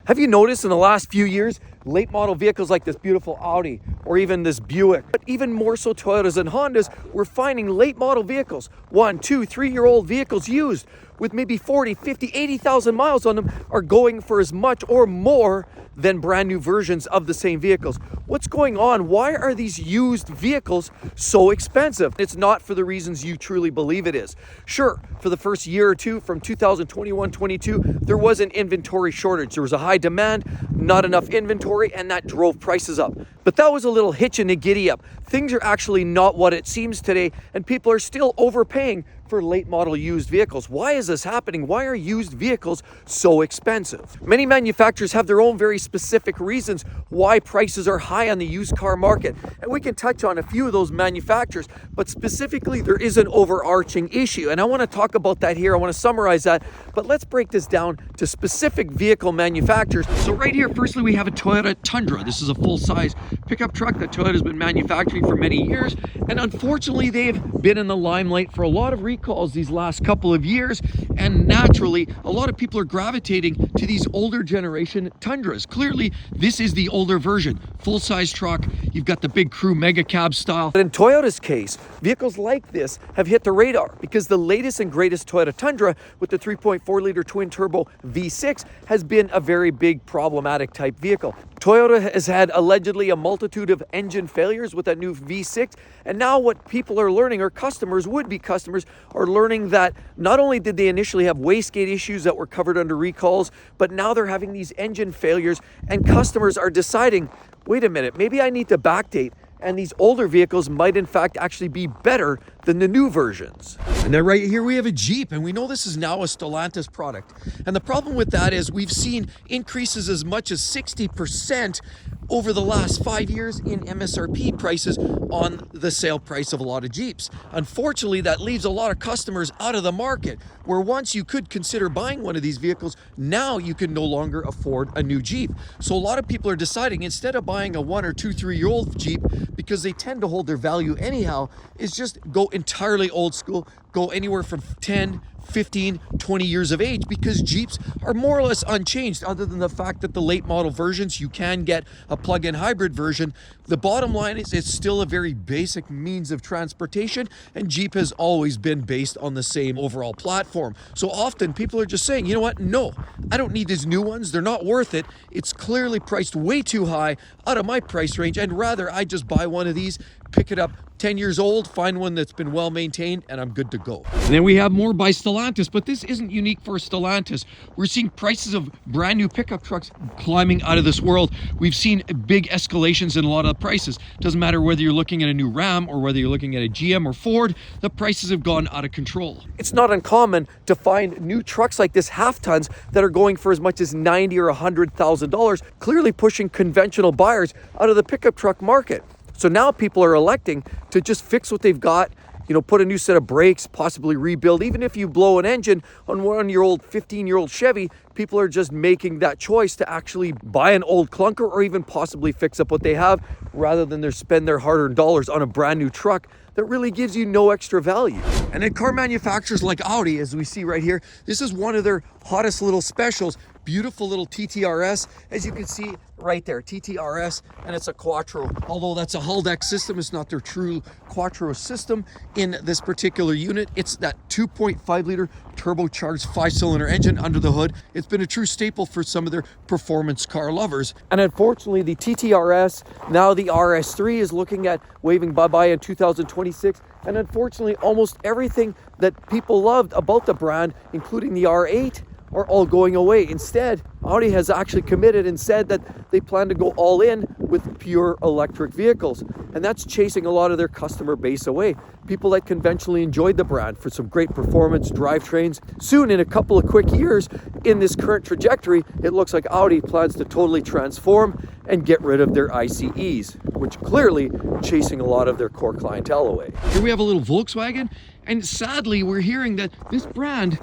Have you noticed in the last few years, late model vehicles like this beautiful Audi or even this Buick, but even more so Toyotas and Hondas, we're finding late model vehicles, 1, 2, 3-year-old vehicles used with maybe 40, 50, 80,000 miles on them are going for as much or more than brand new versions of the same vehicles. What's going on? Why are these used vehicles so expensive? It's not for the reasons you truly believe it is. Sure, for the first year or two from 2021-22, there was an inventory shortage. There was a high demand, not enough inventory, and that drove prices up. But that was a little hitch in the giddy up. Things are actually not what it seems today, and people are still overpaying for late model used vehicles. Why is this happening? Why are used vehicles so expensive? Many manufacturers have their own very specific reasons why prices are high on the used car market. And we can touch on a few of those manufacturers, but specifically there is an overarching issue. And I want to talk about that here. I want to summarize that, but let's break this down to specific vehicle manufacturers. So right here, firstly, we have a Toyota Tundra. This is a full-size pickup truck that Toyota's been manufacturing for many years. And unfortunately, they've been in the limelight for a lot of recalls these last couple of years, and naturally a lot of people are gravitating to these older generation Tundras. Clearly this is the older version, full-size truck. You've got the big crew mega cab style. But in Toyota's case, vehicles like this have hit the radar because the latest and greatest Toyota Tundra with the 3.4 liter twin turbo V6 has been a very big problematic type vehicle. Toyota has had allegedly a multitude of engine failures with that new V6, and now what people are learning, or customers, would-be customers, are learning that not only did they initially have wastegate issues that were covered under recalls, but now they're having these engine failures, and customers are deciding, wait a minute, maybe I need to backdate, and these older vehicles might in fact actually be better than the new versions. And then right here we have a Jeep, and we know this is now a Stellantis product. And the problem with that is we've seen increases as much as 60% over the last 5 years in MSRP prices on the sale price of a lot of Jeeps. Unfortunately, that leaves a lot of customers out of the market, where once you could consider buying one of these vehicles, now you can no longer afford a new Jeep. So a lot of people are deciding, instead of buying a 1 or 2, 3-year-old Jeep, because they tend to hold their value anyhow, is just go entirely old school, go anywhere from 10, 15, 20 years of age, because Jeeps are more or less unchanged, other than the fact that the late model versions, you can get a plug-in hybrid version. The bottom line is it's still a very basic means of transportation, and Jeep has always been based on the same overall platform. So often people are just saying, you know what, no, I don't need these new ones, they're not worth it, it's clearly priced way too high out of my price range, and rather I just buy one of these, pick it up 10 years old, find one that's been well maintained, and I'm good to go. And then we have more by Stellantis, but this isn't unique for Stellantis. We're seeing prices of brand new pickup trucks climbing out of this world. We've seen big escalations in a lot of prices. Doesn't matter whether you're looking at a new Ram or whether you're looking at a GM or Ford, the prices have gone out of control. It's not uncommon to find new trucks like this, half tons, that are going for as much as $90,000 or $100,000, clearly pushing conventional buyers out of the pickup truck market. So now people are electing to just fix what they've got, you know, put a new set of brakes, possibly rebuild. Even if you blow an engine on one of your old 15-year-old Chevy, people are just making that choice to actually buy an old clunker or even possibly fix up what they have, rather than spend their hard-earned dollars on a brand new truck that really gives you no extra value. And then car manufacturers like Audi, as we see right here, this is one of their hottest little specials. Beautiful little TTRS, as you can see right there, TTRS, and it's a Quattro. Although that's a Huldex system, it's not their true Quattro system in this particular unit. It's that 2.5 liter turbocharged 5-cylinder engine under the hood. It's been a true staple for some of their performance car lovers. And unfortunately, the TTRS, now the RS3, is looking at waving bye-bye in 2026. And unfortunately, almost everything that people loved about the brand, including the R8, are all going away. Instead, Audi has actually committed and said that they plan to go all in with pure electric vehicles. And that's chasing a lot of their customer base away. People that conventionally enjoyed the brand for some great performance drivetrains. Soon, in a couple of quick years, in this current trajectory, it looks like Audi plans to totally transform and get rid of their ICEs, which clearly chasing a lot of their core clientele away. Here we have a little Volkswagen, and sadly, we're hearing that this brand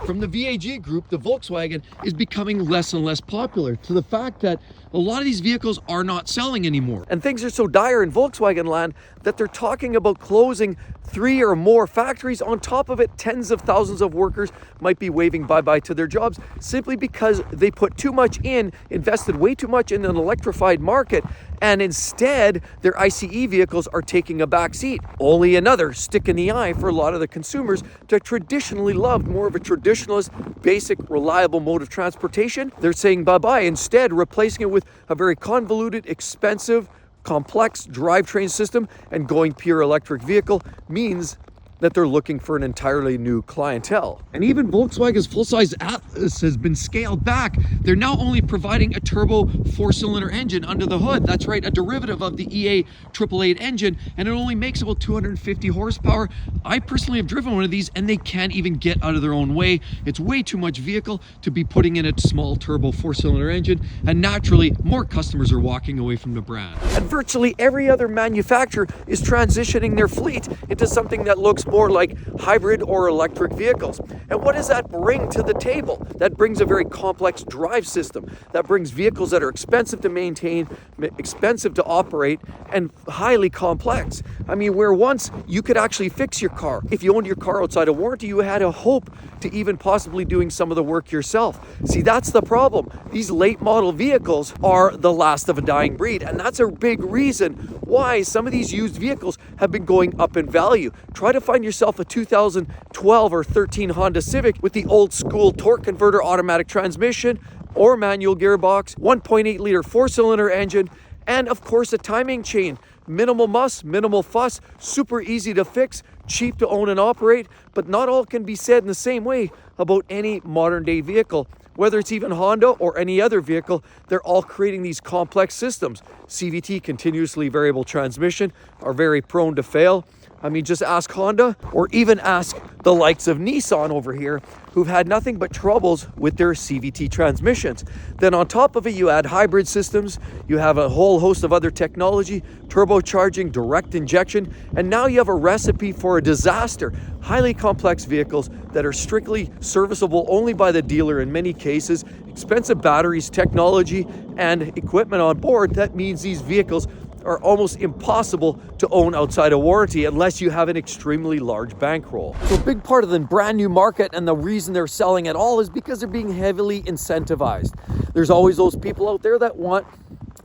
from the VAG group, the Volkswagen, is becoming less and less popular, to the fact that a lot of these vehicles are not selling anymore. And things are so dire in Volkswagen land that they're talking about closing 3 or more factories. On top of it, tens of thousands of workers might be waving bye-bye to their jobs simply because they put too much in, invested way too much in an electrified market, and instead their ICE vehicles are taking a back seat. Only another stick in the eye for a lot of the consumers that traditionally loved more of a traditionalist, basic, reliable mode of transportation. They're saying bye-bye, instead replacing it with a very convoluted, expensive, complex drivetrain system, and going pure electric vehicle means that they're looking for an entirely new clientele. And even Volkswagen's full-size Atlas has been scaled back. They're now only providing a turbo 4-cylinder engine under the hood. That's right, a derivative of the EA 888 engine, and it only makes about 250 horsepower. I personally have driven one of these, and they can't even get out of their own way. It's way too much vehicle to be putting in a small turbo 4-cylinder engine, and naturally, more customers are walking away from the brand. And virtually every other manufacturer is transitioning their fleet into something that looks more like hybrid or electric vehicles. And what does that bring to the table? That brings a very complex drive system. That brings vehicles that are expensive to maintain, expensive to operate, and highly complex. I mean, where once you could actually fix your car. If you owned your car outside of warranty, you had a hope to even possibly doing some of the work yourself. See, that's the problem. These late model vehicles are the last of a dying breed, and that's a big reason why some of these used vehicles have been going up in value. Try to find yourself a 2012 or 13 Honda Civic with the old school torque converter automatic transmission or manual gearbox, 1.8 liter 4-cylinder engine, and of course a timing chain. Minimal muss, minimal fuss, super easy to fix, cheap to own and operate, but not all can be said in the same way about any modern day vehicle. Whether it's even Honda or any other vehicle, they're all creating these complex systems. CVT, continuously variable transmission, are very prone to fail. I mean, just ask Honda, or even ask the likes of Nissan over here, who've had nothing but troubles with their CVT transmissions. Then on top of it, you add hybrid systems, you have a whole host of other technology, turbocharging, direct injection, and now you have a recipe for a disaster. Highly complex vehicles that are strictly serviceable only by the dealer in many cases, expensive batteries, technology, and equipment on board. That means these vehicles are almost impossible to own outside of warranty unless you have an extremely large bankroll. So a big part of the brand new market and the reason they're selling at all is because they're being heavily incentivized. There's always those people out there that want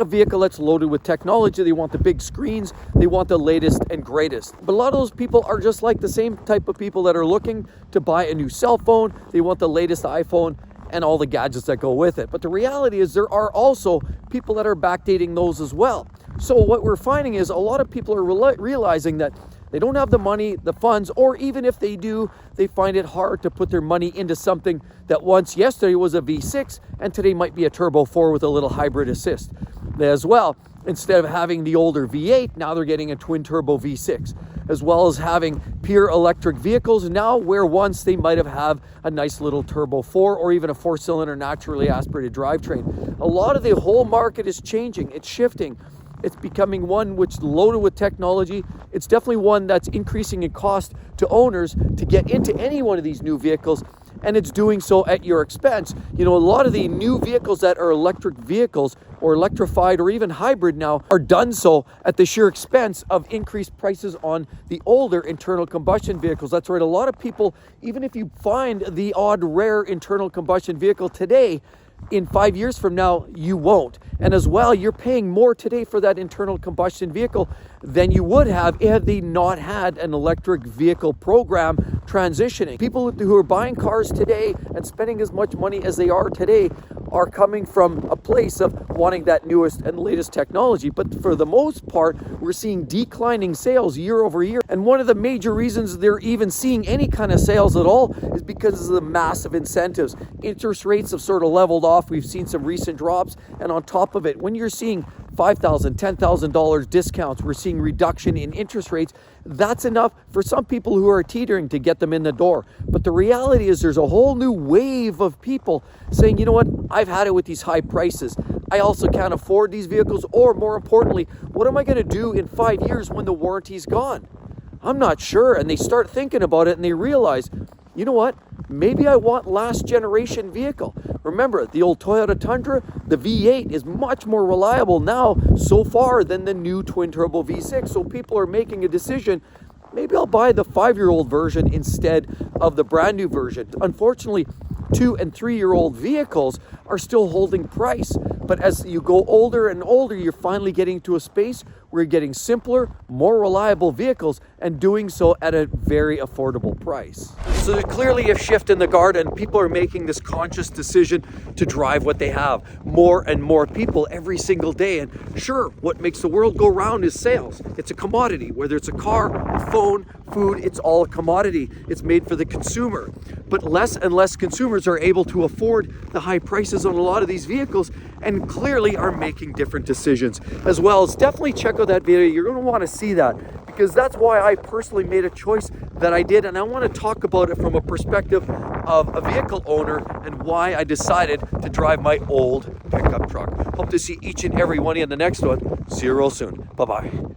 a vehicle that's loaded with technology. They want the big screens, they want the latest and greatest. But a lot of those people are just like the same type of people that are looking to buy a new cell phone. They want the latest iPhone and all the gadgets that go with it. But the reality is there are also people that are backdating those as well. So what we're finding is a lot of people are realizing that they don't have the money, the funds, or even if they do, they find it hard to put their money into something that once yesterday was a V6 and today might be a turbo 4 with a little hybrid assist as well. Instead of having the older V8, now they're getting a twin turbo V6, as well as having pure electric vehicles now where once they might have a nice little turbo 4 or even a 4-cylinder naturally aspirated drivetrain. A lot of the whole market is changing, it's shifting. It's becoming one which is loaded with technology. It's definitely one that's increasing in cost to owners to get into any one of these new vehicles, and it's doing so at your expense. You know, a lot of the new vehicles that are electric vehicles or electrified or even hybrid now are done so at the sheer expense of increased prices on the older internal combustion vehicles. That's right, a lot of people, even if you find the odd rare internal combustion vehicle today, in 5 years from now, you won't. And as well, you're paying more today for that internal combustion vehicle than you would have had they not had an electric vehicle program transitioning. People who are buying cars today and spending as much money as they are today are coming from a place of wanting that newest and latest technology. But for the most part, we're seeing declining sales year over year. And one of the major reasons they're even seeing any kind of sales at all is because of the massive incentives. Interest rates have sort of leveled off. We've seen some recent drops. And on top of it, when you're seeing $5,000, $10,000 discounts, we're seeing reduction in interest rates. That's enough for some people who are teetering to get them in the door. But the reality is there's a whole new wave of people saying, you know what, I've had it with these high prices. I also can't afford these vehicles, or more importantly, what am I going to do in 5 years when the warranty's gone? I'm not sure. And they start thinking about it and they realize, you know what, maybe I want last generation vehicle. Remember, the old Toyota Tundra, the V8 is much more reliable now so far than the new twin turbo V6. So people are making a decision, maybe I'll buy the 5-year-old version instead of the brand new version. Unfortunately, 2- and 3-year-old vehicles are still holding price. But as you go older and older, you're finally getting to a space where you're getting simpler, more reliable vehicles, and doing so at a very affordable price. So there's clearly a shift in the guard, and people are making this conscious decision to drive what they have. More and more people every single day. And sure, what makes the world go round is sales. It's a commodity, whether it's a car, a phone, food, it's all a commodity. It's made for the consumer. But less and less consumers are able to afford the high prices on a lot of these vehicles, and clearly are making different decisions as well. So definitely check out that video. You're going to want to see that, because that's why I personally made a choice that I did, and I want to talk about it from a perspective of a vehicle owner and why I decided to drive my old pickup truck. Hope to see each and every one in the next one. See you real soon. Bye-bye.